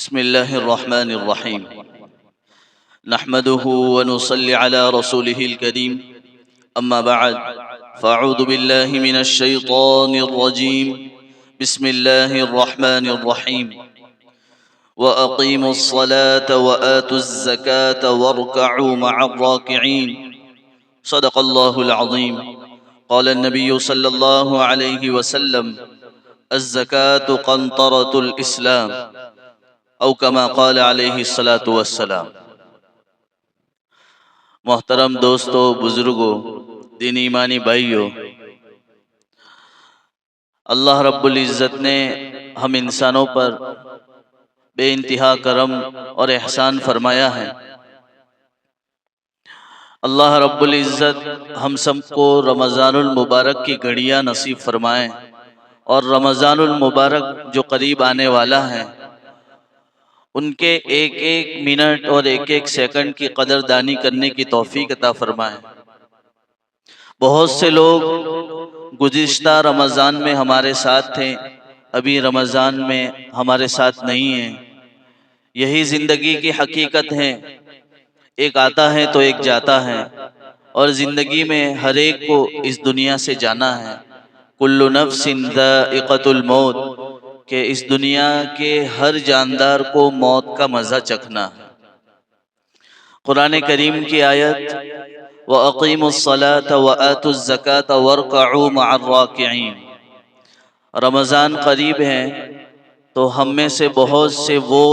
بسم الله الرحمن الرحيم. نحمده ونصلي على رسوله الكريم. أما بعد، فأعوذ بالله من الشيطان الرجيم. بسم الله الرحمن الرحيم. وأقيموا الصلاة وآتوا الزكاة واركعوا مع الراكعين. صدق الله العظيم. قال النبي صلى الله عليه وسلم: الزكاة قنطرة الإسلام، او کما قال علیہ الصلاۃ والسلام۔ محترم دوستو، بزرگوں، دین ایمانی بھائیوں، اللہ رب العزت نے ہم انسانوں پر بے انتہا کرم اور احسان فرمایا ہے۔ اللہ رب العزت ہم سب کو رمضان المبارک کی گھڑیاں نصیب فرمائیں، اور رمضان المبارک جو قریب آنے والا ہے ان کے ایک ایک منٹ اور ایک ایک سیکنڈ کی قدردانی کرنے کی توفیق عطا فرمائے۔ بہت سے لوگ گزشتہ رمضان میں ہمارے ساتھ تھے، ابھی رمضان میں ہمارے ساتھ نہیں ہیں۔ یہی زندگی کی حقیقت ہے، ایک آتا ہے تو ایک جاتا ہے، اور زندگی میں ہر ایک کو اس دنیا سے جانا ہے۔ کل نفس ذائقۃ الموت، کہ اس دنیا کے ہر جاندار کو موت کا مزہ چکھنا ہے۔ قرآن کریم کی آیت وَأَقِيمُوا الصَّلَاةَ وَآتُوا الزَّكَاةَ وَارْكَعُوا مَعَ الرَّاكِعِينَ۔ رمضان قریب ہے تو ہم میں سے بہت سے وہ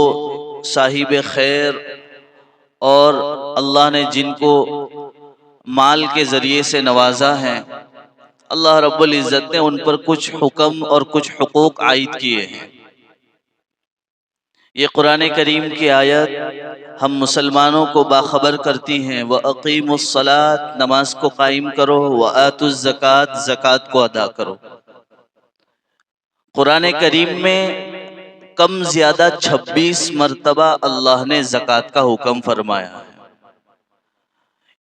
صاحب خیر اور اللہ نے جن کو مال کے ذریعے سے نوازا ہے، اللہ رب العزت نے ان پر کچھ حکم اور کچھ حقوق عائد کیے ہیں۔ یہ قرآن کریم کی آیت ہم مسلمانوں کو باخبر کرتی ہیں، وَأَقِيمُوا الصَّلَاةَ، نماز کو قائم کرو، وَآتُوا الزَّكَاةَ، زکوٰۃ کو ادا کرو۔ قرآن کریم میں کم زیادہ 26 مرتبہ اللہ نے زکوٰۃ کا حکم فرمایا ہے۔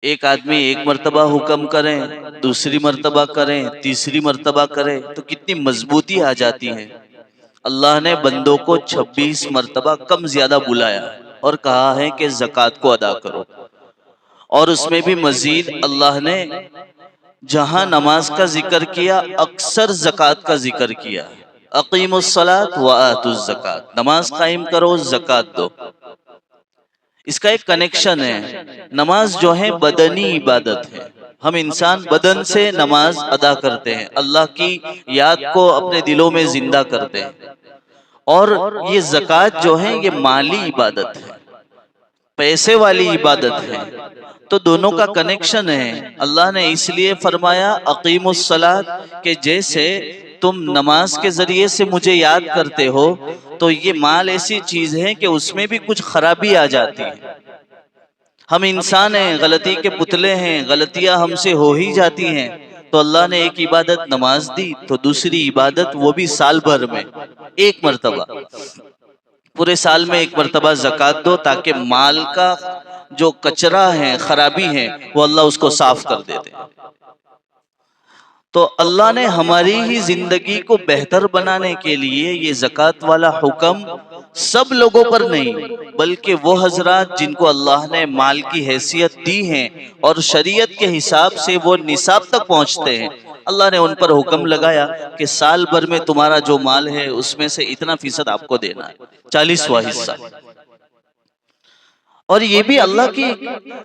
ایک آدمی ایک مرتبہ حکم کریں، دوسری مرتبہ کریں، تیسری مرتبہ کریں تو کتنی مضبوطی آ جاتی ہے۔ اللہ نے بندوں کو 26 مرتبہ کم زیادہ بلایا اور کہا ہے کہ زکوٰۃ کو ادا کرو، اور اس میں بھی مزید اللہ نے جہاں نماز کا ذکر کیا اکثر زکوٰۃ کا ذکر کیا۔ اقیموا الصلاۃ وآتوا الزکاۃ، نماز قائم کرو، زکوٰۃ دو۔ اس کا ایک کنیکشن ہے۔ نماز جو ہے بدنی عبادت ہے، ہم انسان بدن سے نماز ادا کرتے ہیں، اللہ کی یاد کو اپنے دلوں میں زندہ کرتے ہیں، اور یہ زکوٰۃ جو ہے یہ مالی عبادت ہے، پیسے والی عبادت ہے، تو دونوں کا کنیکشن ہے۔ اللہ نے اس لیے فرمایا اقیموا الصلاۃ کہ جیسے تم نماز کے ذریعے سے مجھے یاد کرتے ہو، تو یہ مال ایسی چیز ہے کہ اس میں بھی کچھ خرابی آ جاتی ہے۔ ہم انسان ہیں، غلطی کے پتلے ہیں، غلطیاں ہم سے ہو ہی جاتی ہیں، تو اللہ نے ایک عبادت نماز دی، تو دوسری عبادت وہ بھی سال بھر میں ایک مرتبہ، پورے سال میں ایک مرتبہ زکوٰۃ دو، تاکہ مال کا جو کچرا ہے، خرابی ہے، وہ اللہ اس کو صاف کر دیتے ہیں۔ تو اللہ نے ہماری ہی زندگی کو بہتر بنانے کے لیے یہ زکوٰۃ والا حکم سب لوگوں پر نہیں، بلکہ وہ حضرات جن کو اللہ نے مال کی حیثیت دی ہے اور شریعت کے حساب سے وہ نصاب تک پہنچتے ہیں، اللہ نے ان پر حکم لگایا کہ سال بھر میں تمہارا جو مال ہے اس میں سے اتنا فیصد آپ کو دینا ہے، 40واں حصہ۔ اور یہ بھی اللہ کی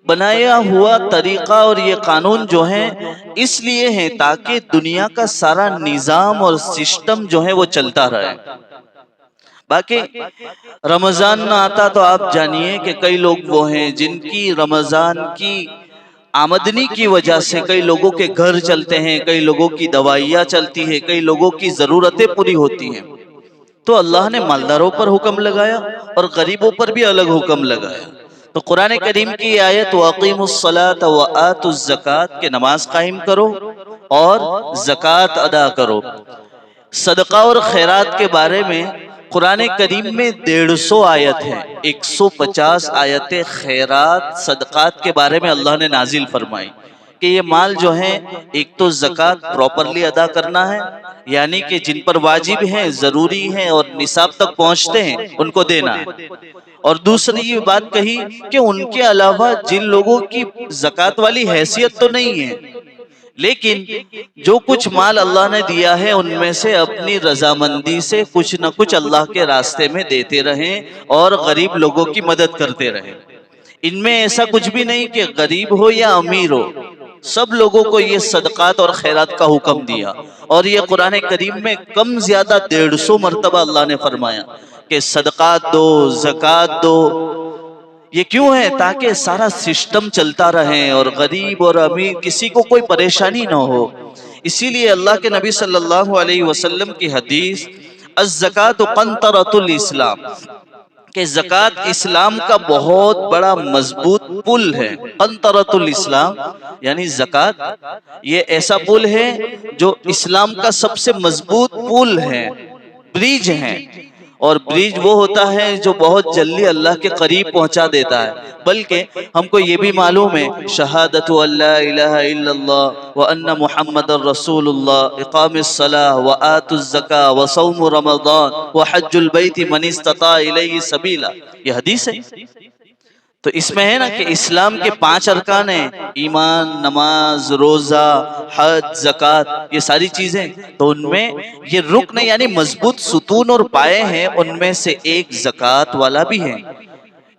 بنایا ہوا طریقہ اور یہ قانون جو ہے اس لیے ہے تاکہ دنیا کا سارا نظام اور سسٹم جو ہے وہ چلتا رہے۔ باقی رمضان نہ آتا تو آپ جانیے کہ کئی لوگ وہ ہیں جن کی رمضان کی آمدنی کی وجہ سے کئی لوگوں کے گھر چلتے ہیں، کئی لوگوں کی دوائیاں چلتی ہیں، کئی لوگوں کی ضرورتیں پوری ہوتی ہیں، تو اللہ نے مالداروں پر حکم لگایا اور غریبوں پر بھی الگ حکم لگایا۔ تو قرآن کریم کی آیت وَأَقِيمُوا الصَّلَاةَ وَآتُوا الزَّكَاةَ کہ نماز قائم کرو اور زکوٰۃ ادا کرو۔ صدقہ اور خیرات کے بارے میں قرآن کریم میں 150 آیت ہیں، 150 آیتیں خیرات صدقات کے بارے میں اللہ نے نازل فرمائی کہ یہ مال جو ہے ایک تو زکوٰۃ پراپرلی ادا کرنا ہے، یعنی کہ جن پر واجب ہیں، ضروری ہیں اور نصاب تک پہنچتے ہیں ان کو دینا ہے، اور دوسری یہ بات کہی کہ ان کے علاوہ جن لوگوں کی زکوٰۃ والی حیثیت تو نہیں ہے لیکن جو کچھ مال اللہ نے دیا ہے ان میں سے اپنی رضامندی سے کچھ نہ کچھ اللہ کے راستے میں دیتے رہیں اور غریب لوگوں کی مدد کرتے رہیں۔ ان میں ایسا کچھ بھی نہیں کہ غریب ہو یا امیر ہو، سب لوگوں کو یہ صدقات اور خیرات کا حکم دیا، اور یہ قرآن کریم میں کم زیادہ 150 مرتبہ اللہ نے فرمایا کہ صدقات دو، زکوٰۃ دو۔ یہ کیوں ہے؟ تاکہ سارا سسٹم چلتا رہے اور غریب اور امیر کسی کو کوئی پریشانی نہ ہو۔ اسی لیے اللہ کے نبی صلی اللہ علیہ وسلم کی حدیث الزکوٰۃ قنطرۃ الاسلام، کہ زکوٰۃ اسلام کا بہت بڑا مضبوط پل ہے۔ قنطرۃ الاسلام یعنی زکوٰۃ یہ ایسا پل ہے جو اسلام کا سب سے مضبوط پل ہے، برج ہے، اور برج وہ ہوتا ہے جو بہت جلدی اللہ کے قریب پہنچا دیتا ہے۔ بلکہ ہم کو یہ بھی معلوم ہے شہادت ان لا الہ الا اللہ وان محمد رسول اللہ، اقام الصلاۃ وآت الزکاۃ وصوم رمضان وحج البیت من استطاع الیہ سبیلا، یہ حدیث ہے۔ تو اس میں ہے نا کہ اسلام کے 5 ارکان ہیں، ایمان، نماز، روزہ، حج، زکوٰۃ، یہ ساری چیزیں، تو ان میں یہ رکن یعنی مضبوط ستون اور پائے ہیں، ان میں سے ایک زکوٰۃ والا بھی ہے۔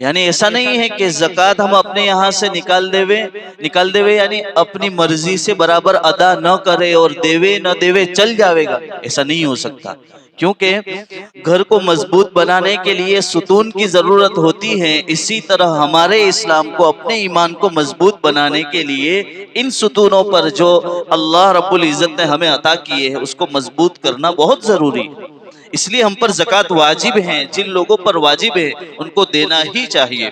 یعنی ایسا نہیں ہے کہ زکوٰۃ ہم اپنے یہاں سے نکال دے وے یعنی اپنی مرضی سے برابر ادا نہ کرے اور دیوے نہ دیوے چل جاوے گا، ایسا نہیں ہو سکتا، کیونکہ گھر کو مضبوط بنانے کے لیے ستون کی ضرورت ہوتی ہے۔ اسی طرح ہمارے اسلام کو، اپنے ایمان کو مضبوط بنانے کے لیے ان ستونوں پر جو اللہ رب العزت نے ہمیں عطا کیے ہیں اس کو مضبوط کرنا بہت ضروری ہے۔ اس لیے ہم پر زکوٰۃ واجب ہیں، جن لوگوں پر واجب ہے ان کو دینا ہی چاہیے۔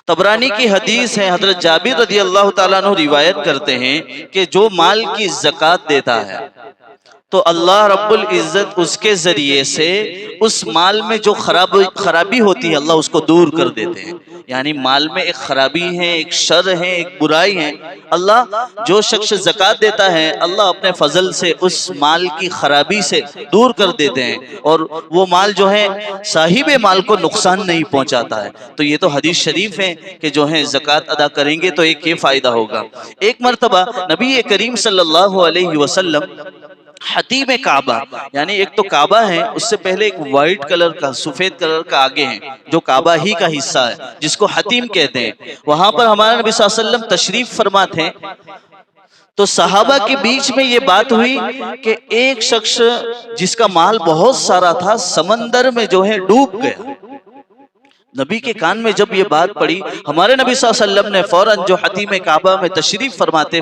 طبرانی کی حدیث ہے، حضرت جابر رضی اللہ تعالیٰ عنہ روایت کرتے ہیں کہ جو مال کی زکوٰۃ دیتا ہے تو اللہ رب العزت اس کے ذریعے سے اس مال میں جو خرابی ہوتی ہے اللہ اس کو دور کر دیتے ہیں۔ یعنی مال میں ایک خرابی ہے، ایک شر ہے، ایک برائی ہے، اللہ جو شخص زکوٰۃ دیتا ہے اللہ اپنے فضل سے اس مال کی خرابی سے دور کر دیتے ہیں، اور وہ مال جو ہے صاحب مال کو نقصان نہیں پہنچاتا ہے۔ تو یہ تو حدیث شریف ہے کہ جو ہے زکوٰۃ ادا کریں گے تو ایک یہ فائدہ ہوگا۔ ایک مرتبہ نبی کریم صلی اللہ علیہ وسلم حتیم کعبہ، یعنی ایک تو کعبہ ہے، اس سے پہلے ایک وائٹ کلر کا، سفید کلر کا آگے ہے جو کعبہ ہی کا حصہ ہے جس کو حتیم کہتے ہیں، وہاں پر ہمارے نبی صلی اللہ علیہ وسلم تشریف فرما تھے۔ تو صحابہ کے بیچ میں یہ بات ہوئی کہ ایک شخص جس کا مال بہت سارا تھا سمندر میں جو ہے ڈوب گیا۔ نبی کے کان میں جب یہ بات پڑی، ہمارے نبی صلی اللہ علیہ وسلم نے فوراً جو حتیم کعبہ میں تشریف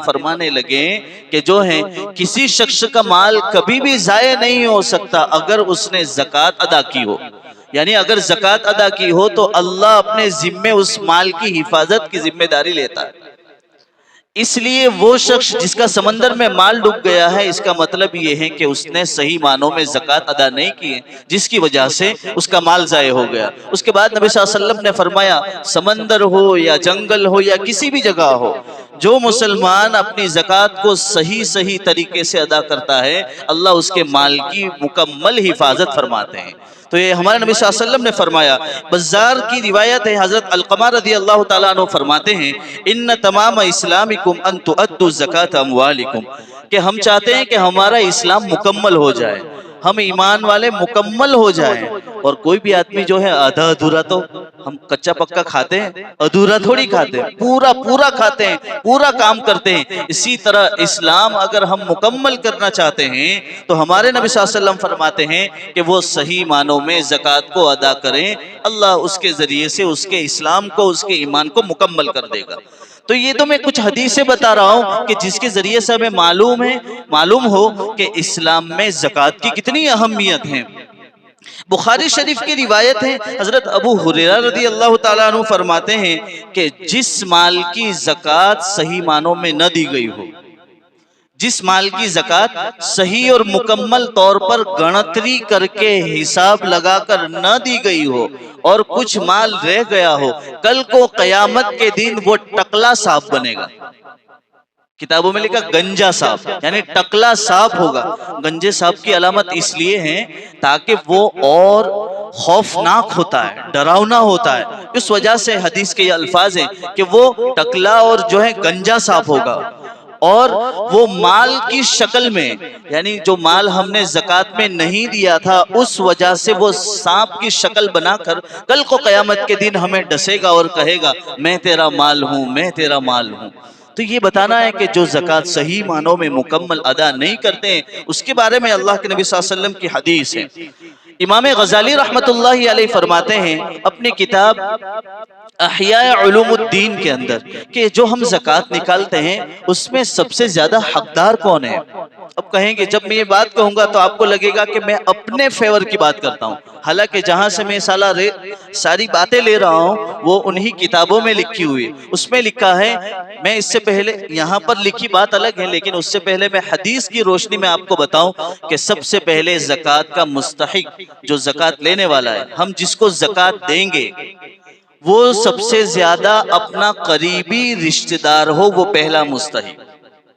فرمانے لگے کہ جو ہے کسی شخص کا مال کبھی بھی ضائع نہیں ہو سکتا اگر اس نے زکوٰۃ ادا کی ہو، یعنی اگر زکوٰۃ ادا کی ہو تو اللہ اپنے ذمے اس مال کی حفاظت کی ذمہ داری لیتا ہے۔ اس لیے وہ شخص جس کا سمندر میں مال ڈوب گیا ہے، اس کا مطلب یہ ہے کہ اس نے صحیح معنوں میں زکوٰۃ ادا نہیں کی ہے، جس کی وجہ سے اس کا مال ضائع ہو گیا۔ اس کے بعد نبی صلی اللہ علیہ وسلم نے فرمایا سمندر ہو یا جنگل ہو یا کسی بھی جگہ ہو، جو مسلمان اپنی زکوٰۃ کو صحیح طریقے سے ادا کرتا ہے اللہ اس کے مال کی مکمل حفاظت فرماتے ہیں۔ تو یہ ہمارے نبی صلی اللہ علیہ وسلم نے فرمایا۔ بزار کی روایت ہے، حضرت علقمہ رضی اللہ تعالیٰ عنہ فرماتے ہیں ان تمام اسلامکم ان تؤدوا زکاۃ اموالکم، کہ ہم چاہتے ہیں کہ ہمارا اسلام مکمل ہو جائے، ہم ایمان والے مکمل ہو جائیں، اور کوئی بھی آدمی جو ہے آدھا ادھورا، تو ہم کچا پکا کھاتے ہیں، ادھورا تھوڑی کھاتے ہیں، پورا کھاتے ہیں، پورا کام کرتے ہیں۔ اسی طرح اسلام اگر ہم مکمل کرنا چاہتے ہیں تو ہمارے نبی صلی اللہ علیہ وسلم فرماتے ہیں کہ وہ صحیح معنوں میں زکوٰۃ کو ادا کریں، اللہ اس کے ذریعے سے اس کے اسلام کو، اس کے ایمان کو مکمل کر دے گا۔ تو یہ تو میں کچھ حدیثیں بتا رہا ہوں کہ جس کے ذریعے سے ہمیں معلوم ہو کہ اسلام میں زکوٰۃ کی کتنی اہمیت ہے۔ بخاری شریف کی روایت ہے، حضرت ابو ہریرہ رضی اللہ تعالیٰ عنہ فرماتے ہیں کہ جس مال کی زکوٰۃ صحیح معنوں میں نہ دی گئی ہو، جس مال کی زکوٰۃ صحیح اور مکمل طور پر گنتری کر کے حساب لگا کر نہ دی گئی ہو اور کچھ مال رہ گیا ہو، کل کو قیامت کے دن وہ ٹکلا سانپ بنے گا۔ کتابوں میں لکھا گنجا سانپ، یعنی ٹکلا سانپ ہوگا۔ گنجے سانپ کی علامت اس لیے ہے تاکہ وہ اور خوفناک ہوتا ہے، ڈراؤنا ہوتا ہے، اس وجہ سے حدیث کے یہ الفاظ ہیں کہ وہ ٹکلا اور جو ہے گنجا سانپ ہوگا، اور وہ مال کی شکل میں، یعنی جو مال ہم نے زکوٰۃ میں نہیں دیا تھا اس وجہ سے وہ سانپ کی شکل بنا کر کل کو قیامت کے دن ہمیں ڈسے گا اور کہے گا میں تیرا مال ہوں، میں تیرا مال ہوں۔ تو یہ بتانا ہے کہ جو زکوٰۃ صحیح معنوں میں مکمل ادا نہیں کرتے ہیں، اس کے بارے میں اللہ کے نبی صلی اللہ علیہ وسلم کی حدیث ہے۔ امام غزالی رحمت اللہ علیہ فرماتے ہیں اپنی کتاب احیاء علوم الدین کے اندر کہ جو ہم زکوٰۃ نکالتے ہیں اس میں سب سے زیادہ حقدار کون ہے؟ اب کہیں گے جب میں یہ بات کہوں گا تو آپ کو لگے گا کہ میں اپنے فیور کی بات کرتا ہوں، حالانکہ جہاں سے میں ساری باتیں لے رہا ہوں وہ انہی کتابوں میں لکھی ہوئی، اس میں لکھا ہے۔ میں اس سے پہلے یہاں پر لکھی بات الگ ہے، لیکن اس سے پہلے میں حدیث کی روشنی میں آپ کو بتاؤں کہ سب سے پہلے زکوٰۃ کا مستحق جو زکوٰۃ لینے والا ہے، ہم جس کو زکوٰۃ دیں گے وہ سب سے زیادہ اپنا قریبی رشتہ دار ہو، وہ پہلا مستحق۔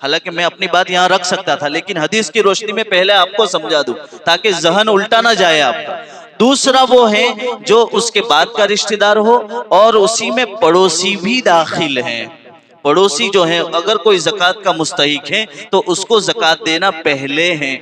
حالانکہ میں اپنی بات یہاں رکھ سکتا تھا، لیکن حدیث کی روشنی میں پہلے آپ کو سمجھا دوں تاکہ ذہن الٹا نہ جائے آپ کا۔ دوسرا وہ ہے جو اس کے بعد کا رشتہ دار ہو، اور اسی میں پڑوسی بھی داخل ہیں۔ پڑوسی جو ہیں اگر کوئی زکوٰۃ کا مستحق ہے تو اس کو زکوٰۃ دینا پہلے ہیں۔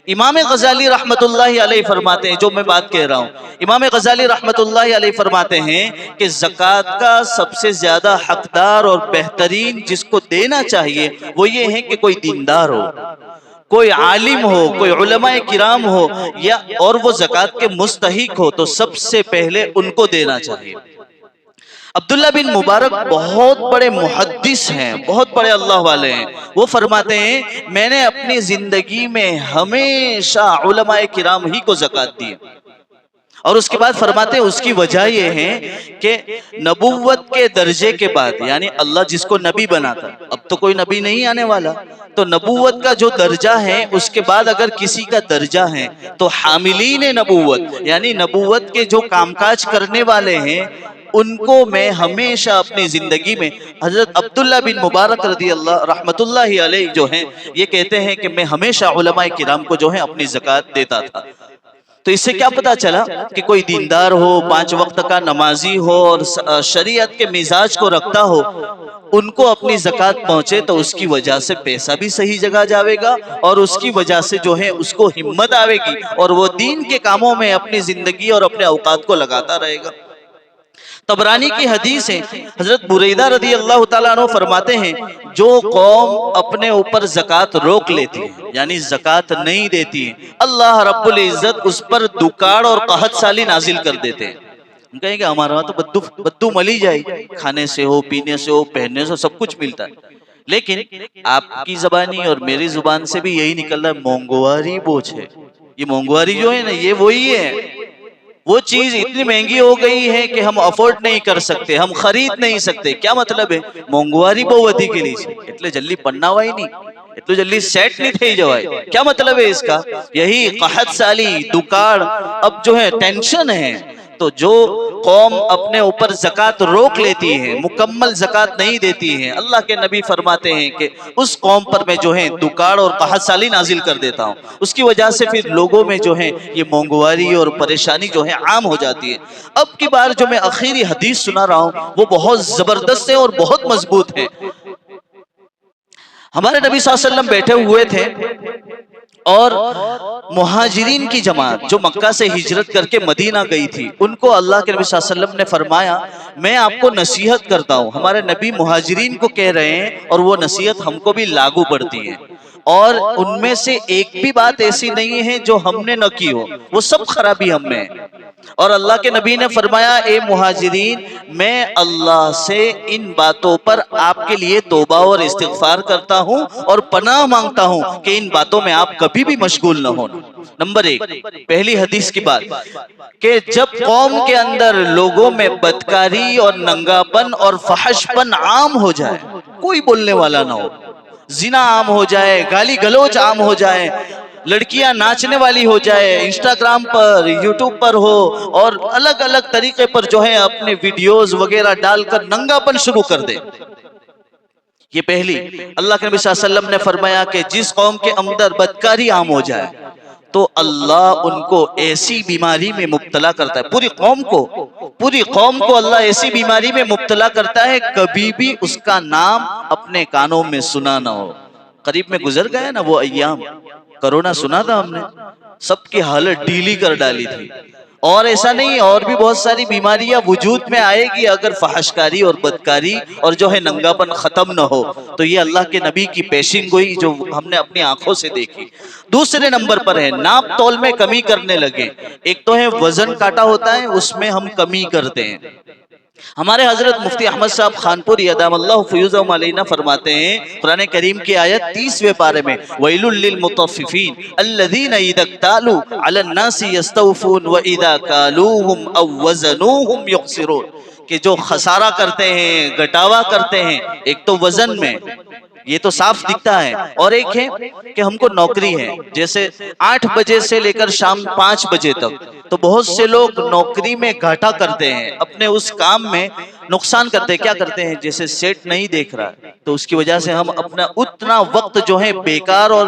امام غزالی رحمت اللہ علیہ فرماتے ہیں، جو میں بات کہہ رہا ہوں، امام غزالی رحمت اللہ علیہ فرماتے ہیں کہ زکوٰۃ کا سب سے زیادہ حقدار اور بہترین جس کو دینا چاہیے وہ یہ ہے کہ کوئی دیندار ہو، کوئی عالم ہو، کوئی علماء کرام ہو، یا اور وہ زکوٰۃ کے مستحق ہو تو سب سے پہلے ان کو دینا چاہیے۔ عبداللہ بن مبارک بہت بڑے محدث ہیں، بہت بڑے اللہ والے ہیں، وہ فرماتے ہیں میں نے اپنی زندگی میں ہمیشہ علماء کرام ہی کو زکوٰۃ دی، اور اس کے بعد فرماتے ہیں اس کی وجہ یہ ہے کہ نبوت کے درجے کے بعد، یعنی اللہ جس کو نبی بناتا، اب تو کوئی نبی نہیں آنے والا، تو نبوت کا جو درجہ ہے اس کے بعد اگر کسی کا درجہ ہے تو حاملین نبوت، یعنی نبوت کے جو کام کاج کرنے والے ہیں ان کو میں ہمیشہ اپنی زندگی میں، حضرت عبداللہ بن مبارک رضی اللہ رحمت اللہ علیہ جو ہیں یہ کہتے ہیں کہ میں ہمیشہ علماء کرام کو جو ہے اپنی زکوٰۃ دیتا تھا۔ تو اس سے کیا پتا چلا کہ کوئی دیندار ہو، 5 وقت کا نمازی ہو اور شریعت کے مزاج کو رکھتا ہو، ان کو اپنی زکوٰۃ پہنچے تو اس کی وجہ سے پیسہ بھی صحیح جگہ جاوے گا، اور اس کی وجہ سے جو ہے اس کو ہمت آوے گی اور وہ دین کے کاموں میں اپنی زندگی اور اپنے اوقات کو لگاتا رہے گا۔ طبرانی کی حدیث ہے، حضرت بریدہ رضی اللہ تعالیٰ عنہ فرماتے ہیں جو قوم اپنے اوپر زکوٰۃ روک لیتی ہے، یعنی زکوٰۃ نہیں دیتی ہے، اللہ رب العزت اس پر دکاڑ اور قحط سالی نازل کر دیتے ہیں۔ ہم کہیں گے ہمارے وہاں تو بدو ملی جائے، کھانے سے ہو، پینے سے ہو، پہننے سے سب کچھ ملتا ہے، لیکن آپ کی زبانی اور میری زبان سے بھی یہی نکل رہا ہے مونگواری بوجھ ہے۔ یہ مونگواری جو ہے نا یہ وہی ہے، وہ چیز اتنی مہنگی ہو گئی ہے کہ ہم افورڈ نہیں کر سکتے، ہم خرید نہیں سکتے۔ کیا مطلب ہے؟ مونگواری بہو ودی کے لیے اتنے جلدی پڑھنا ہوا ہی نہیں، اتنے جلدی سیٹ نہیں تھے جوائے۔ کیا مطلب ہے اس کا؟ یہی قحط سالی، دکاڑ، اب جو ہے ٹینشن ہے۔ تو جو قوم اپنے اوپر زکوٰۃ روک لیتی ہے، مکمل زکوٰۃ نہیں دیتی ہے، اللہ کے نبی فرماتے ہیں کہ اس قوم پر میں جو ہے دکاڑ اور قحط سالی نازل کر دیتا ہوں۔ اس کی وجہ سے پھر لوگوں میں جو ہے یہ مونگواری اور پریشانی جو ہے عام ہو جاتی ہے۔ اب کی بار جو میں آخری حدیث سنا رہا ہوں وہ بہت زبردست ہے اور بہت مضبوط ہے۔ ہمارے نبی صلی اللہ علیہ وسلم بیٹھے ہوئے تھے اور مہاجرین کی جماعت جو مکہ سے ہجرت کر کے مدینہ گئی تھی، ان کو اللہ کے نبی صلی اللہ علیہ وسلم نے فرمایا میں آپ کو نصیحت کرتا ہوں۔ ہمارے نبی مہاجرین کو کہہ رہے ہیں اور وہ نصیحت ہم کو بھی لاگو پڑتی ہے، اور ان میں سے ایک بھی بات ایسی نہیں ہے جو ہم نے نہ کی ہو، وہ سب خرابی ہم میں ہے۔ اور اللہ کے نبی نے فرمایا اے مہاجرین، میں اللہ سے ان باتوں پر آپ کے لیے توبہ اور استغفار کرتا ہوں اور پناہ مانگتا ہوں کہ ان باتوں میں آپ کبھی بھی مشغول نہ ہونا۔ نمبر 1، پہلی حدیث کی بات کہ جب قوم کے اندر لوگوں میں بدکاری اور ننگاپن اور فحش پن عام ہو جائے، کوئی بولنے والا نہ ہو، زنا عام ہو جائے، گالی گلوچ عام ہو جائے، لڑکیاں ناچنے والی ہو جائے، انسٹاگرام پر، یوٹیوب پر ہو، اور الگ الگ طریقے پر جو ہے اپنے ویڈیوز وغیرہ ڈال کر ننگا پن شروع کر دے. یہ پہلی. اللہ کے نبی صلی اللہ علیہ وسلم نے فرمایا کہ جس قوم کے اندر بدکاری عام ہو جائے تو اللہ ان کو ایسی بیماری میں مبتلا کرتا ہے، پوری قوم کو اللہ ایسی بیماری میں مبتلا کرتا ہے کبھی بھی اس کا نام اپنے کانوں میں سنا نہ ہو. قریب میں گزر گئے نا وہ ایام، کرونا سنا تھا ہم نے، سب کی حالت ڈھیلی کر ڈالی تھی. اور ایسا نہیں، اور بھی بہت ساری بیماریاں وجود میں آئے گی اگر فحشکاری اور بدکاری اور جو ہے ننگاپن ختم نہ ہو. تو یہ اللہ کے نبی کی پیشین گوئی جو ہم نے اپنی آنکھوں سے دیکھی. دوسرے نمبر پر ہے ناپ تول میں کمی کرنے لگے. ایک تو ہے وزن کاٹا ہوتا ہے، اس میں ہم کمی کرتے ہیں. ہمارے حضرت مفتی احمد صاحب خانپوری ادام اللہ فیوزہم علینا فرماتے ہیں قرآن کریم کی آیت 30ویں پارے میں وَيْلٌ لِّلْمُطَفِّفِينَ الَّذِينَ إِذَا اكْتَالُوا عَلَى النَّاسِ يَسْتَوْفُونَ وَإِذَا كَالُوهُمْ أَوْ وَزَنُوهُمْ يُخْسِرُونَ کہ جو خسارہ کرتے ہیں، گٹاوا کرتے ہیں. ایک تو وزن میں، یہ تو صاف دکھتا ہے، اور ایک ہے کہ ہم کو نوکری ہے، جیسے 8 بجے سے لے کر شام 5 بجے تک، تو بہت سے لوگ نوکری میں گھاٹا کرتے ہیں، اپنے اس کام میں نقصان کرتے ہیں. کیا کرتے ہیں؟ جیسے سیٹ نہیں دیکھ رہا تو اس کی وجہ سے ہم اپنا اتنا وقت جو ہے بیکار اور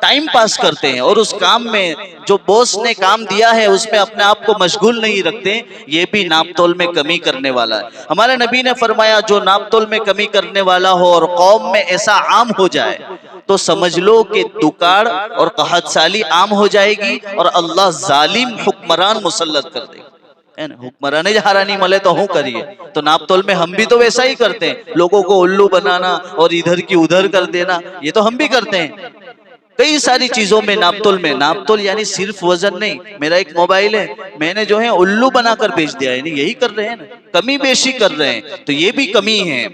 ٹائم پاس کرتے ہیں، اور اس کام میں جو باس نے کام دیا ہے اس میں اپنے آپ کو مشغول نہیں رکھتے. یہ بھی ناپ تول میں کمی کرنے والا ہے. ہمارے نبی نے فرمایا جو ناپ تول میں کمی کرنے والا ہو اور قوم میں ایسا عام ہو جائے تو سمجھ لو کہ دکاڑ اور قحط سالی عام ہو جائے گی اور اللہ ظالم حکمران مسلط کر دے گا. حکمرانے جہارانی ملے تو ہوں کریے. تو ناپ تول میں ہم بھی تو ویسا ہی کرتے ہیں، لوگوں کو الو بنانا اور ادھر کی ادھر کر دینا، یہ تو ہم بھی کرتے ہیں. کئی ساری چیزوں میں ناپ تول یعنی صرف وزن نہیں. میرا ایک موبائل ہے، میں نے جو ہے الو بنا کر بیچ دیا، یعنی یہی کر رہے ہیں نا، کمی بیشی کر رہے ہیں، تو یہ بھی کمی ہے.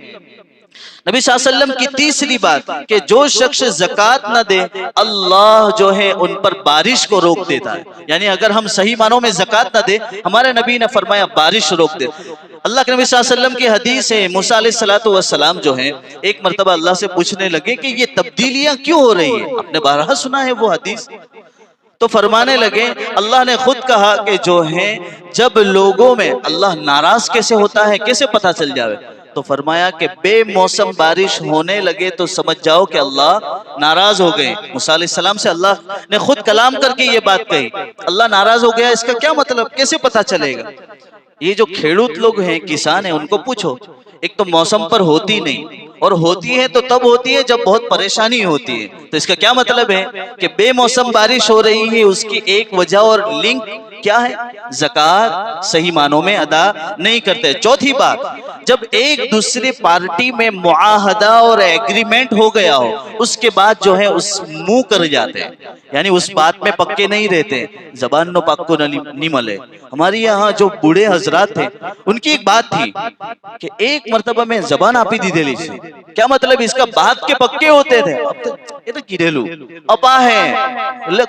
نبی صلی اللہ علیہ وسلم کی تیسری بات کہ جو شخص زکوٰۃ نہ دے اللہ جو ہے ان پر بارش کو روک دیتا ہے. یعنی اگر ہم صحیح معنوں میں زکوٰۃ نہ دے، ہمارے نبی نے فرمایا بارش روک دے. اللہ کے نبی صلی اللہ علیہ وسلم کی حدیث ہے، موسیٰ علیہ السلام جو ہیں ایک مرتبہ اللہ سے پوچھنے لگے کہ یہ تبدیلیاں کیوں ہو رہی ہیں؟ آپ نے بارہا سنا ہے وہ حدیث. تو فرمانے لگے اللہ نے خود کہا کہ جو ہے جب لوگوں میں اللہ ناراض کیسے ہوتا ہے، کیسے پتہ چل جاوے؟ تو فرمایا کہ بے موسم بارش ہونے لگے تو سمجھ جاؤ کہ اللہ ناراض ہو گئے. موسیٰ علیہ السلام سے اللہ نے خود کلام کر کے یہ بات کہی. اللہ ناراض ہو گیا، اس کا کیا مطلب، کیسے پتہ چلے گا؟ یہ جو کھیڑوت لوگ ہیں، کسان ہیں، ان کو پوچھو. ایک تو موسم پر ہوتی نہیں، اور ہوتی ہے تو تب ہوتی ہے جب بہت پریشانی ہوتی ہے. تو اس کا کیا مطلب ہے کہ بے موسم بارش ہو رہی ہے، اس کی ایک وجہ اور لنک کیا ہے؟ زکوٰۃ صحیح معنوں میں ادا نہیں کرتے. چوتھی بات، جب ایک دوسرے پارٹی میں معاہدہ اور ایگریمنٹ ہو گیا ہو، اس کے بعد جو ہے اس منہ کر جاتے ہیں، یعنی اس بات میں پکے نہیں رہتے. زبان نو پاکو نہیں ملے. ہماری یہاں جو بوڑھے حضرات تھے ان کی ایک بات تھی کہ ایک مرتبہ میں زبان آپی دی دے لی سی. کیا مطلب اس کا بات کے پکے ہوتے تھے. یہ تو گھریلو اپا ہے،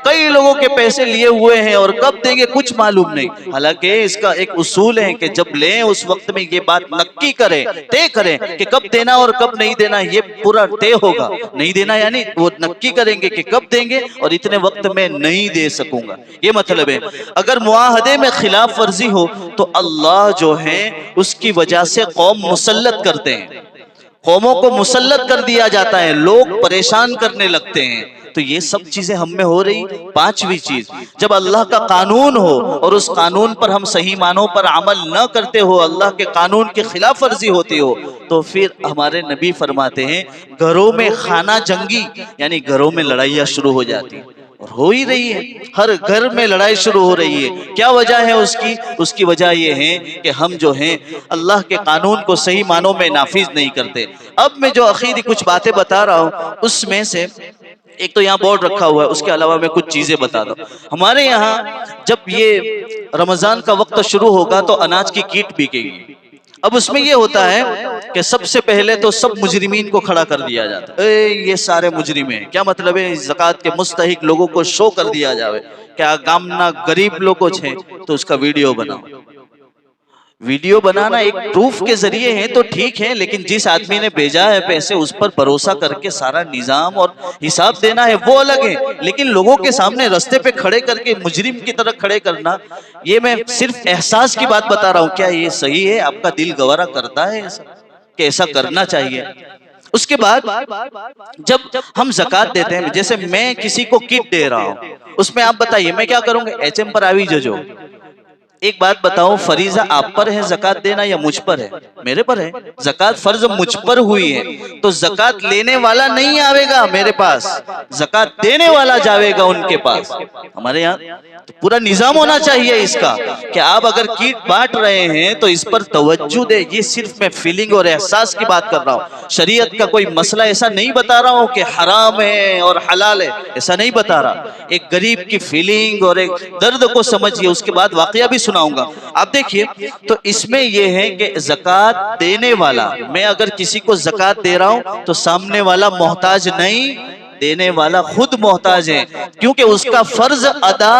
کئی لوگوں کے پیسے لیے ہوئے ہیں اور کب دیں گے کچھ معلوم نہیں. حالانکہ اس کا ایک اصول ہے کہ جب لیں اس وقت میں یہ بات نکی کریں، طے کریں کہ کب دینا اور کب نہیں دینا. یہ پورا طے ہوگا. نہیں دینا یعنی وہ نکی کریں گے کہ کب دیں گے اور اتنے وقت میں نہیں دے سکوں گا. یہ مطلب ہے اگر معاہدے میں خلاف ورزی ہو تو اللہ جو ہے اس کی وجہ سے قوم مسلط کرتے ہیں، قوموں کو مسلط کر دیا جاتا ہے، لوگ پریشان کرنے لگتے ہیں. تو یہ سب چیزیں ہم میں ہو رہی. پانچویں چیز، جب اللہ کا قانون ہو اور اس قانون پر ہم صحیح معنوں پر عمل نہ کرتے ہو، اللہ کے قانون کی خلاف ورزی ہوتی ہو، تو پھر ہمارے نبی فرماتے ہیں گھروں میں خانہ جنگی، یعنی گھروں میں لڑائیاں شروع ہو جاتی ہیں. اور ہو ہی رہی ہے، ہر گھر میں لڑائی شروع ہو رہی ہے. کیا وجہ ہے اس کی وجہ یہ ہے کہ ہم جو ہیں اللہ کے قانون کو صحیح معنوں میں نافذ نہیں کرتے. اب میں جو اخیری کچھ باتیں بتا رہا ہوں اس میں سے ایک تو یہاں بورڈ رکھا ہوا ہے، اس کے علاوہ میں کچھ چیزیں بتا دوں. ہمارے یہاں جب یہ رمضان کا وقت شروع ہوگا تو اناج کی کیٹ بکے گی. اب اس میں یہ ہوتا ہے کہ سب سے پہلے تو سب مجرمین کو کھڑا کر دیا جاتا ہے. یہ سارے مجرم ہیں. کیا مطلب ہے؟ زکوٰۃ کے مستحق لوگوں کو شو کر دیا جاوے. کیا گامنا غریب لوگوں چھے تو اس کا ویڈیو بناؤ. ویڈیو بنانا ایک پروف کے ذریعے ہے تو ٹھیک ہے، لیکن جس آدمی نے بھیجا ہے پیسے اس پر بھروسہ کر کے سارا نظام اور حساب دینا ہے وہ الگ ہے، لیکن لوگوں کے سامنے رستے پہ کھڑے کر کے مجرم کی طرح کھڑے کرنا، یہ میں صرف احساس کی بات بتا رہا ہوں. کیا یہ صحیح ہے؟ آپ کا دل گوارا کرتا ہے ایسا کہ ایسا کرنا چاہیے؟ اس کے بعد جب ہم زکوٰۃ دیتے ہیں، جیسے میں کسی کو کٹ دے رہا ہوں، اس میں آپ بتائیے میں کیا کروں گا؟ ایچ ایم پر آوی جو ایک بات بتاؤ، فریضہ آپ پر ہے زکوٰۃ دینا یا مجھ پر ہے؟ میرے پر ہے. زکوٰۃ فرض مجھ پر ہوئی ہے تو زکوٰۃ لینے والا نہیں آوے گا میرے پاس، زکوٰۃ دینے والا جاوے گا ان کے پاس. ہمارے یہاں تو پورا نظام ہونا چاہیے اس کا کہ آپ اگر کیٹ بانٹ رہے ہیں تو اس پر توجہ دے. یہ صرف میں فیلنگ اور احساس کی بات کر رہا ہوں، شریعت کا کوئی مسئلہ ایسا نہیں بتا رہا ہوں کہ حرام ہے اور حلال ہے، ایسا نہیں بتا رہا. ایک غریب کی فیلنگ اور ایک درد کو سمجھیے. اس کے بعد واقعہ بھی سناؤں گا. آپ دیکھیے تو اس میں یہ ہے کہ زکوٰۃ دینے والا، میں اگر کسی کو زکوٰۃ دے رہا ہوں تو سامنے والا محتاج نہیں، دینے والا خود محتاج ہے، کیونکہ اس کا فرض ادا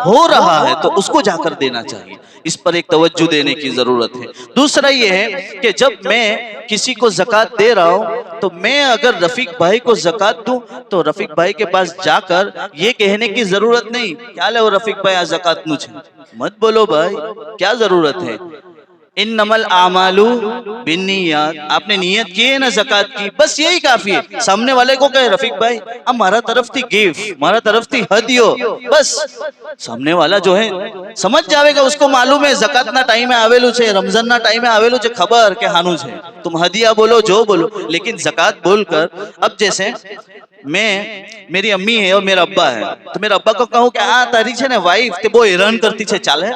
ہو رہا ہے تو اس کو جا کر دینا چاہیے. اس پر ایک توجہ دینے کی ضرورت ہے. دوسرا یہ ہے کہ جب میں کسی کو زکوٰۃ دے رہا ہوں تو میں اگر رفیق بھائی کو زکوٰۃ دوں تو رفیق بھائی کے پاس جا کر یہ کہنے کی ضرورت نہیں کیا لے وہ رفیق بھائی زکوٰۃ مجھے مت بولو بھائی، کیا ضرورت ہے؟ انما الاعمال بالنیات، آپ نے نیت کی ہے نا زکوٰۃ کی، بس یہی کافی ہے. سامنے والے کو کہے رفیق بھائی ہمارا طرف تھی گیف، ہمارا طرف تھی ہدیو، بس سامنے والا جو ہے سمجھ جاوے گا. اس کو معلوم ہے زکوٰۃ نہ ٹائم میں آویلو چھے، رمضان نہ ٹائم میں آویلو چھے، خبر کہ ہانو چھے. تم ہدیہ بولو جو بولو، لیکن زکوٰۃ بول کر اب جیسے میری امی ہے اور میرا ابا ہے تو میرا ابا کو کہوں کہ تاری چھے نا وائف تے وہ ایران کرتی چھے چال ہے،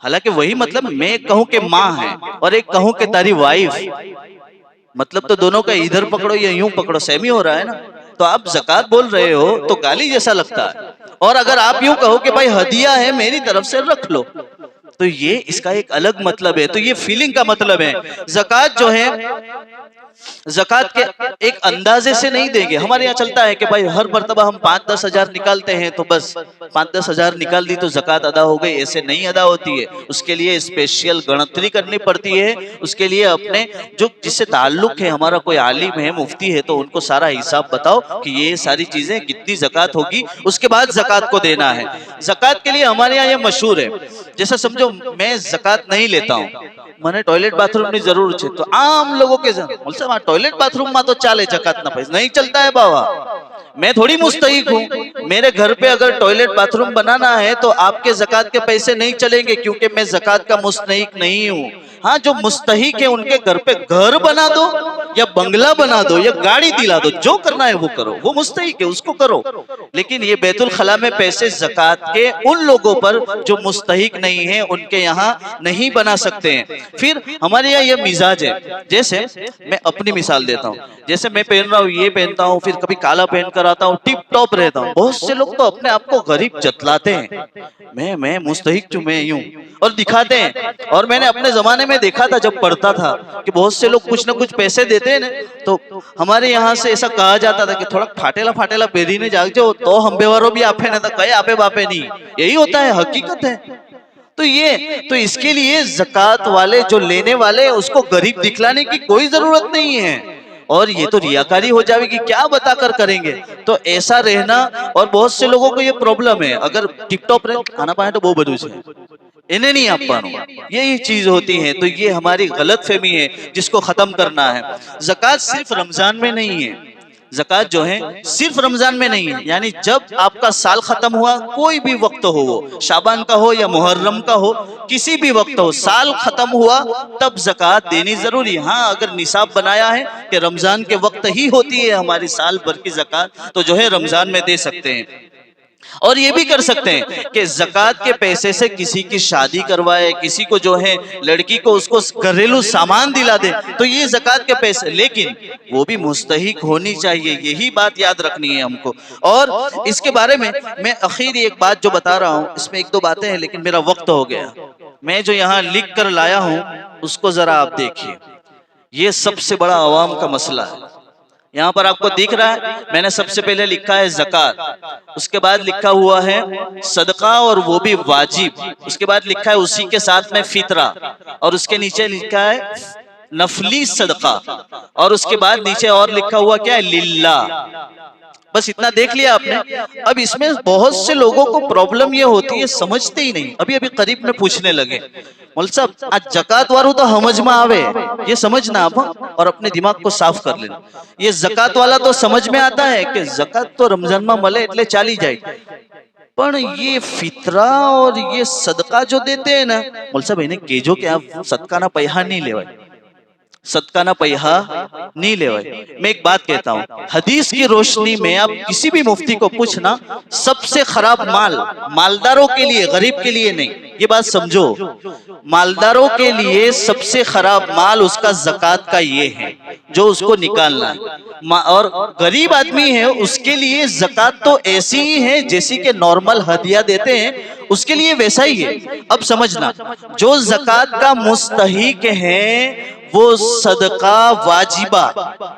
حالانکہ وہی مطلب میں کہوں کہ ماں ہے اور ایک کہوں کہ تاری وائف، مطلب تو دونوں کا ادھر پکڑو یا یوں پکڑو سیم ہی ہو رہا ہے نا. تو آپ زکوٰۃ بول رہے ہو تو گالی جیسا لگتا ہے، اور اگر آپ یوں کہو کہ بھائی ہدیہ ہے میری طرف سے رکھ لو تو یہ اس کا ایک الگ مطلب ہے. تو یہ فیلنگ کا مطلب ہے. زکوٰۃ جو ہے زکوٰۃ کے ایک اندازے سے نہیں دیں گے. ہمارے یہاں چلتا ہے کہ بھائی ہر مرتبہ ہم 5-10 ہزار نکالتے ہیں تو بس 5-10 ہزار نکال دی تو زکوٰۃ ادا ہو گئی. ایسے نہیں ادا ہوتی ہے، اس کے لیے اسپیشل گنتری کرنی پڑتی ہے. اس کے لیے اپنے جو جس سے تعلق ہے، ہمارا کوئی عالم ہے مفتی ہے تو ان کو سارا حساب بتاؤ کہ یہ ساری چیزیں کتنی زکوٰۃ ہوگی، اس کے بعد زکوٰۃ کو دینا ہے. زکوٰۃ کے لیے ہمارے یہاں یہ مشہور ہے، جیسا سمجھو میں زکوٰۃ نہیں لیتا ہوں، میں نے ٹوائلٹ باتھ روم نہیں ضرور چھے تو عام لوگوں کے ٹوائلٹ باتھ روم میں تو چالے زکوٰۃ نہ پیسے نہیں چلتا ہے بابا. میں تھوڑی مستحق ہوں، میرے گھر پہ اگر ٹوائلٹ باتھ روم بنانا ہے تو آپ کے زکوٰۃ کے پیسے نہیں چلیں گے کیونکہ میں زکوٰۃ کا مستحق نہیں ہوں. ہاں جو مستحق ہے ان کے گھر پہ گھر بنا دو یا بنگلہ بنا دو یا گاڑی دلا دو، جو کرنا ہے وہ کرو، وہ مستحق ہے اس کو کرو. لیکن یہ بیت الخلا میں پیسے زکوٰۃ کے ان لوگوں پر جو مستحق نہیں ہیں ان کے یہاں نہیں بنا سکتے ہیں. پھر ہمارے یہاں یہ مزاج ہے، جیسے میں اپنی مثال دیتا ہوں، جیسے میں پہن رہا ہوں یہ پہنتا ہوں، پھر کبھی کالا پہن کر آتا ہوں، ٹپ ٹاپ رہتا ہوں. بہت سے لوگ تو اپنے آپ کو غریب جتلاتے ہیں، میں مستحق ہوں، میں یوں اور دکھاتے ہیں. اور میں نے اپنے زمانے میں دیکھا تھا جب پڑھتا تھا کہ بہت سے لوگ کچھ نہ کچھ پیسے دیتے ہیں نا تو ہمارے یہاں سے ایسا کہا جاتا تھا کہ تھوڑا پھاٹیلا پیری نے جاگ جاؤ تو ہم بیواروں بھی آپ نہ کہے آپے باپے نہیں. یہی ہوتا ہے، حقیقت ہے. تو اس کے لیے زکوٰۃ والے جو لینے والے اس کو غریب دکھلانے کی کوئی ضرورت نہیں ہے، اور یہ تو ریاکاری ہو جاوے گی، کیا بتا کر کریں گے. تو ایسا رہنا، اور بہت سے لوگوں کو یہ پرابلم ہے، اگر ٹپ ٹاپ رہے کھانا پائے تو وہ بدو سے انہیں نہیں آپ پانو، یہی چیز ہوتی ہے. تو یہ ہماری غلط فہمی ہے جس کو ختم کرنا ہے. زکوٰۃ صرف رمضان میں نہیں ہے، زکوٰۃ جو ہے صرف رمضان میں نہیں ہے، یعنی جب آپ کا سال ختم ہوا، کوئی بھی وقت ہو، وہ شعبان کا ہو یا محرم کا ہو، کسی بھی وقت ہو، سال ختم ہوا تب زکوٰۃ دینی ضروری. ہاں اگر نصاب بنایا ہے کہ رمضان کے وقت ہی ہوتی ہے ہماری سال بھر کی زکوٰۃ تو جو ہے رمضان میں دے سکتے ہیں. اور یہ بھی کر سکتے ہیں کہ زکوٰۃ کے پیسے سے کسی کی شادی کروائے، کسی کو جو ہے لڑکی کو اس کو گھریلو سامان دلا دے تو یہ زکوٰۃ کے پیسے، لیکن وہ بھی مستحق ہونی چاہیے. یہی بات یاد رکھنی ہے ہم کو. اور اس کے بارے میں اخیر ایک بات جو بتا رہا ہوں، اس میں 1-2 باتیں ہیں لیکن میرا وقت ہو گیا. میں جو یہاں لکھ کر لایا ہوں اس کو ذرا آپ دیکھیے. یہ سب سے بڑا عوام کا مسئلہ ہے. یہاں پر آپ کو دکھ رہا ہے میں نے سب سے پہلے لکھا ہے زکات، اس کے بعد لکھا ہوا ہے صدقہ اور وہ بھی واجب، اس کے بعد لکھا ہے اسی کے ساتھ میں فطرہ، اور اس کے نیچے لکھا ہے نفلی صدقہ، اور اس کے بعد نیچے اور لکھا ہوا کیا ہے للہ۔ بس اتنا دیکھ لیا آپ نے۔ اب اس میں بہت سے لوگوں کو پرابلم یہ ہوتی ہے سمجھتے ہی نہیں۔ ابھی قریب میں پوچھنے لگے مولوی صاحب آج زکات وارو تو سمجھ میں آوے، یہ سمجھنا آپ اور اپنے دماغ کو صاف کر لینا۔ یہ زکات والا تو سمجھ میں آتا ہے کہ زکات تو رمضان میں ملے اٹلے چالی جائے، پر یہ فطرہ اور یہ صدقہ جو دیتے ہیں نا مولوی صاحب انہیں کہجو کہ آپ صدقہ نہ پیہا نہیں لے وائے، صدقہ نہ پیہا نہیں لے وائے۔ میں ایک بات کہتا ہوں، حدیث کی روشنی میں آپ کسی بھی مفتی کو پوچھنا، سب سے خراب مال مالداروں کے لیے، غریب کے لیے نہیں، یہ بات سمجھو، مالداروں کے لیے سب سے خراب مال اس کا زکات کا یہ ہے جو اس کو نکالنا ہے، اور غریب آدمی ہے اس کے لیے زکات تو ایسی ہی ہے جیسی کہ نارمل ہدیہ دیتے ہیں اس کے لیے ویسا ہی ہے۔ اب سمجھنا، جو زکات کا مستحق ہے وہ صدقہ واجبہ،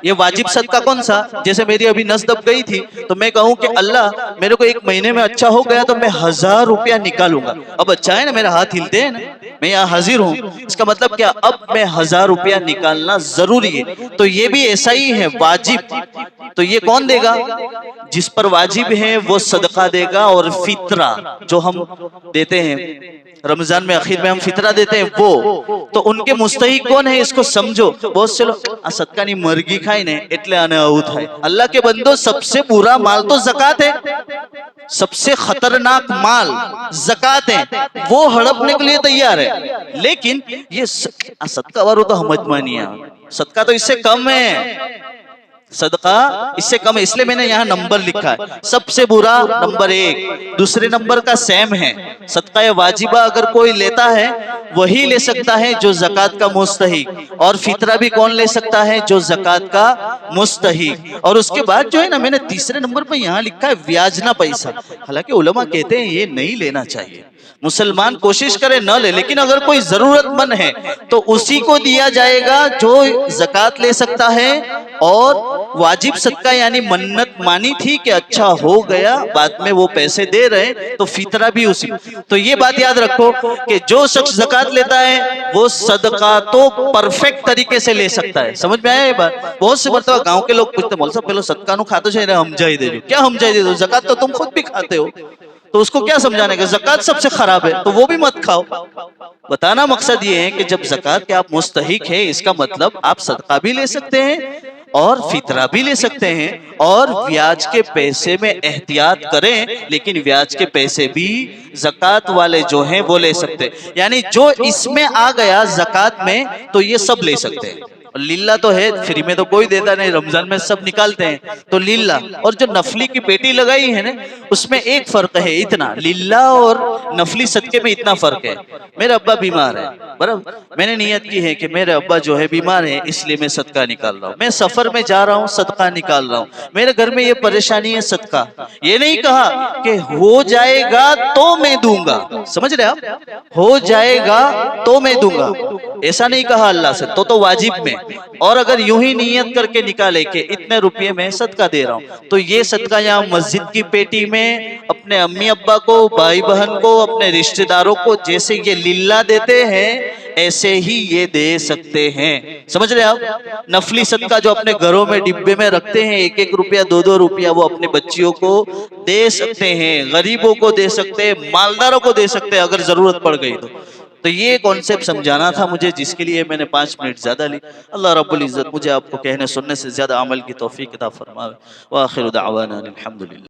یہ واجب صدقہ کون سا؟ جیسے میری ابھی نس دب گئی تھی تو میں کہوں کہ اللہ میرے کو ایک مہینے میں اچھا ہو گیا تو میں 1000 روپیہ نکالوں گا، اب اچھا ہے نا میرا ہاتھ ہلتے ہیں نا، میں یہاں حاضر ہوں، اس کا مطلب کیا اب میں 1000 روپیہ نکالنا ضروری ہے، تو یہ بھی ایسا ہی ہے واجب۔ تو یہ کون دے گا؟ جس پر واجب ہے وہ صدقہ دے گا، اور فطرہ جو ہم دیتے ہیں رمضان میں اخیر میں ہم فطرہ دیتے ہیں وہ، تو ان کے مستحق کون ہے اس کو سمجھو۔ بہت سے لوگ صدقہ نہیں مرگی کھائی نے اٹلے آنے آؤت ہے، اللہ کے بندو سب سے برا مال تو زکات ہے، سب سے خطرناک مال زکات ہے، وہ ہڑپنے کے لیے تیار ہے، لیکن یہ صدقہ وارو تو ہمت مانیا، صدقہ تو اس سے کم ہے، صدقہ اس سے کم ہے، اس لئے میں نے یہاں نمبر لکھا ہے، سب سے برا نمبر 1، دوسرے نمبر کا سیم ہے۔ صدقہ واجبہ اگر کوئی لیتا ہے وہی لے سکتا ہے جو زکات کا مستحق، اور فطرہ بھی کون لے سکتا ہے جو زکات کا مستحق، اور اس کے بعد جو ہے نا میں نے تیسرے نمبر پر یہاں لکھا ہے بیاج نہ پیسہ، حالانکہ علماء کہتے ہیں یہ نہیں لینا چاہیے، مسلمان کوشش کرے نہ لے، لیکن اگر کوئی ضرورت مند ہے تو اسی کو دیا جائے گا جو زکات لے سکتا ہے، اور واجب صدقہ یعنی منت مانی تھی کہ اچھا ہو گیا بعد میں وہ پیسے دے رہے تو فطرہ بھی اسی۔ تو یہ بات یاد رکھو کہ جو شخص زکات لیتا ہے وہ صدقہ تو پرفیکٹ طریقے سے لے سکتا ہے۔ سمجھ میں آیا یہ بات؟ بہت سے مرتبہ گاؤں کے لوگ پوچھتے مولوی صاحب پہلو صدقہ نو کھاتے چاہیے ہم جائی دے جو، کیا ہم جائی دے دو؟ زکات تو تم خود بھی کھاتے ہو، تو اس کو کیا سمجھانے کا؟ زکات سب سے خراب ہے تو وہ بھی مت کھاؤ۔ بتانا مقصد یہ ہے کہ جب زکات کے آپ مستحق ہیں اس کا مطلب آپ صدقہ بھی لے سکتے ہیں اور فطرہ بھی لے سکتے ہیں، اور بیاج کے پیسے میں احتیاط کریں، لیکن بیاج کے پیسے بھی زکات والے جو ہیں وہ لے سکتے ہیں، یعنی جو اس میں آ گیا زکات میں تو یہ سب لے سکتے ہیں۔ للہ تو ہے، فری میں تو کوئی دیتا نہیں، رمضان میں سب نکالتے ہیں تو للہ۔ اور جو نفلی کی پیٹی لگائی ہے نا اس میں ایک فرق ہے، اتنا للہ اور نفلی صدقے میں اتنا فرق ہے۔ میرے ابا بیمار ہے، برابر میں نے نیت کی ہے کہ میرے ابا جو ہے بیمار ہے اس لیے میں صدقہ نکال رہا ہوں، میں سفر میں جا رہا ہوں صدقہ نکال رہا ہوں، میرے گھر میں یہ پریشانی ہے صدقہ، یہ نہیں کہا کہ ہو جائے گا تو میں دوں گا، سمجھ رہے آپ؟ ہو جائے گا تو میں دوں گا، ایسا نہیں کہا اللہ سے، تو واجب میں۔ اور اگر یوں ہی نیت کر کے نکالے کہ اتنے روپے میں صدقہ دے رہا ہوں تو یہ صدقہ یہاں مسجد کی پیٹی میں اپنے امی ابا کو، بھائی بہن کو، اپنے رشتہ داروں کو جیسے یہ للہ دیتے ہیں ایسے ہی یہ دے سکتے ہیں۔ سمجھ رہے آپ؟ نفلی صدقہ جو اپنے گھروں میں ڈبے میں رکھتے ہیں 1-1 روپیہ 2-2 روپیہ وہ اپنے بچیوں کو دے سکتے ہیں، غریبوں کو دے سکتے ہیں، مالداروں کو دے سکتے ہیں اگر ضرورت پڑ گئی تو یہ کانسیپٹ سمجھانا تھا مجھے، جس کے لیے میں نے 5 منٹ زیادہ لی۔ اللہ رب العزت مجھے آپ کو کہنے سننے سے زیادہ عمل کی توفیق عطا فرمائے۔ وآخر دعوانا الحمدللہ۔